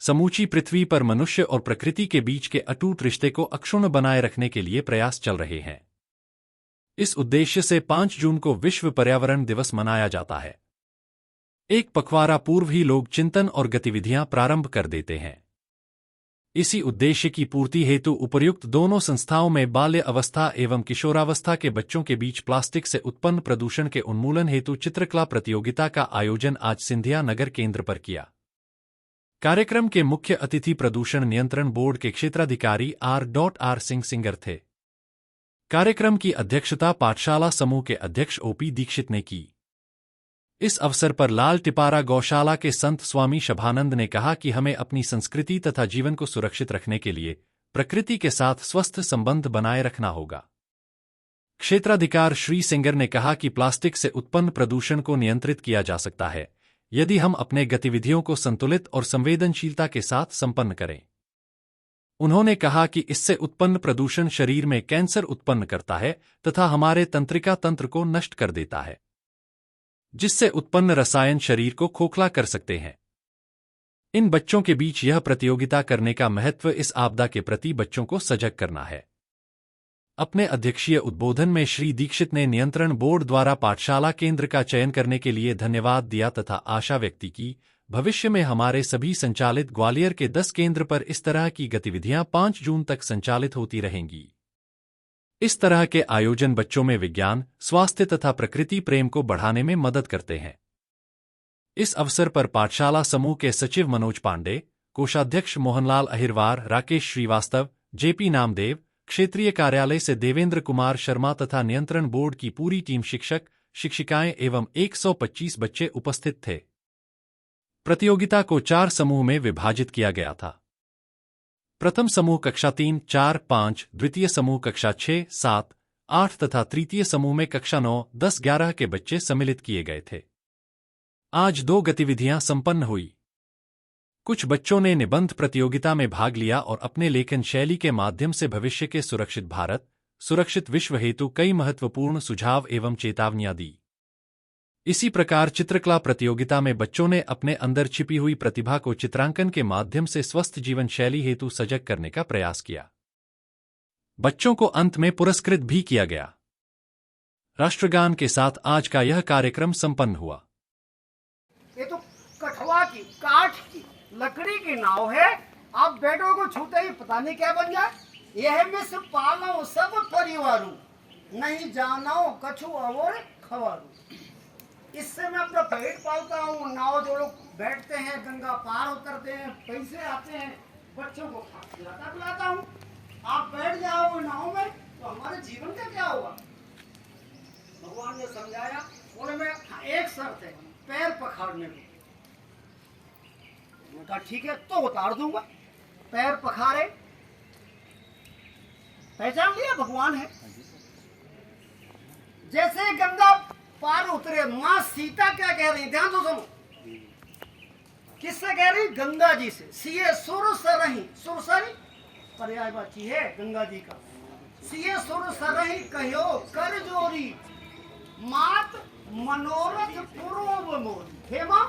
समूची पृथ्वी पर मनुष्य और प्रकृति के बीच के अटूट रिश्ते को अक्षुण्ण बनाए रखने के लिए प्रयास चल रहे हैं। इस उद्देश्य से 5 जून को विश्व पर्यावरण दिवस मनाया जाता है। एक पखवाड़ा पूर्व ही लोग चिंतन और गतिविधियां प्रारंभ कर देते हैं। इसी उद्देश्य की पूर्ति हेतु उपर्युक्त दोनों संस्थाओं में बाल्य अवस्था एवं किशोरावस्था के बच्चों के बीच प्लास्टिक से उत्पन्न प्रदूषण के उन्मूलन हेतु चित्रकला प्रतियोगिता का आयोजन आज सिंधिया नगर केंद्र पर किया। कार्यक्रम के मुख्य अतिथि प्रदूषण नियंत्रण बोर्ड के क्षेत्राधिकारी आर सिंह सिंगर थे। कार्यक्रम की अध्यक्षता पाठशाला समूह के अध्यक्ष ओपी दीक्षित ने की। इस अवसर पर लाल टिपारा गौशाला के संत स्वामी शभानंद ने कहा कि हमें अपनी संस्कृति तथा जीवन को सुरक्षित रखने के लिए प्रकृति के साथ स्वस्थ संबंध बनाए रखना होगा। क्षेत्राधिकार श्री सिंगर ने कहा कि प्लास्टिक से उत्पन्न प्रदूषण को नियंत्रित किया जा सकता है यदि हम अपने गतिविधियों को संतुलित और संवेदनशीलता के साथ संपन्न करें। उन्होंने कहा कि इससे उत्पन्न प्रदूषण शरीर में कैंसर उत्पन्न करता है तथा हमारे तंत्रिका तंत्र को नष्ट कर देता है, जिससे उत्पन्न रसायन शरीर को खोखला कर सकते हैं। इन बच्चों के बीच यह प्रतियोगिता करने का महत्व इस आपदा के प्रति बच्चों को सजग करना है। अपने अध्यक्षीय उद्बोधन में श्री दीक्षित ने नियंत्रण बोर्ड द्वारा पाठशाला केंद्र का चयन करने के लिए धन्यवाद दिया तथा आशा व्यक्त की भविष्य में हमारे सभी संचालित ग्वालियर के 10 केंद्र पर इस तरह की गतिविधियां 5 जून तक संचालित होती रहेंगी। इस तरह के आयोजन बच्चों में विज्ञान, स्वास्थ्य तथा प्रकृति प्रेम को बढ़ाने में मदद करते हैं। इस अवसर पर पाठशाला समूह के सचिव मनोज पांडे, कोषाध्यक्ष मोहनलाल अहिरवार, राकेश श्रीवास्तव, जेपी नामदेव, क्षेत्रीय कार्यालय से देवेंद्र कुमार शर्मा तथा नियंत्रण बोर्ड की पूरी टीम, शिक्षक, शिक्षिकाएं एवं 125 बच्चे उपस्थित थे। प्रतियोगिता को 4 समूह में विभाजित किया गया था। प्रथम समूह कक्षा 3, 4, 5, द्वितीय समूह कक्षा 6, 7, 8 तथा तृतीय समूह में कक्षा 9, 10, 11 के बच्चे सम्मिलित किए गए थे। आज 2 गतिविधियां संपन्न हुई। कुछ बच्चों ने निबंध प्रतियोगिता में भाग लिया और अपने लेखन शैली के माध्यम से भविष्य के सुरक्षित भारत, सुरक्षित विश्व हेतु कई महत्वपूर्ण सुझाव एवं चेतावनियां दी। इसी प्रकार चित्रकला प्रतियोगिता में बच्चों ने अपने अंदर छिपी हुई प्रतिभा को चित्रांकन के माध्यम से स्वस्थ जीवन शैली हेतु सजग करने का प्रयास किया। बच्चों को अंत में पुरस्कृत भी किया गया। राष्ट्रगान के साथ आज का यह कार्यक्रम संपन्न हुआ। ये तो कठवा की, काठ की, लकड़ी की नाव है। आप बेटों को छूते ही पता नहीं क्या बन जाए। यह मिस पालो सब परिवारू, नहीं जानो कछु और खवारू। इससे मैं अपना पेट पालता हूँ। नाव जो लोग बैठते हैं, गंगा पार उतरते हैं, पैसे आते हैं, बच्चों को खिलाता पिलाता हूँ। आप बैठ जाओ नाव में तो हमारे जीवन का क्या होगा? भगवान ने समझाया। उनमें एक शर्त है, पैर पखाड़ने को। मैंने कहा ठीक है, तो उतार दूंगा। पैर पखारे, पहचान लिया भगवान है। जैसे गंगा पार उतरे, माँ सीता क्या कह रही, ध्यान तो सुनो। किससे कह रही? गंगा जी से। सीए सुर सरही, सुर सरी पर्यायवाची है गंगा जी का। सीए सुर सरही कहो कर जोरी, मात मनोरथ पूर्व मोरी। हे माँ,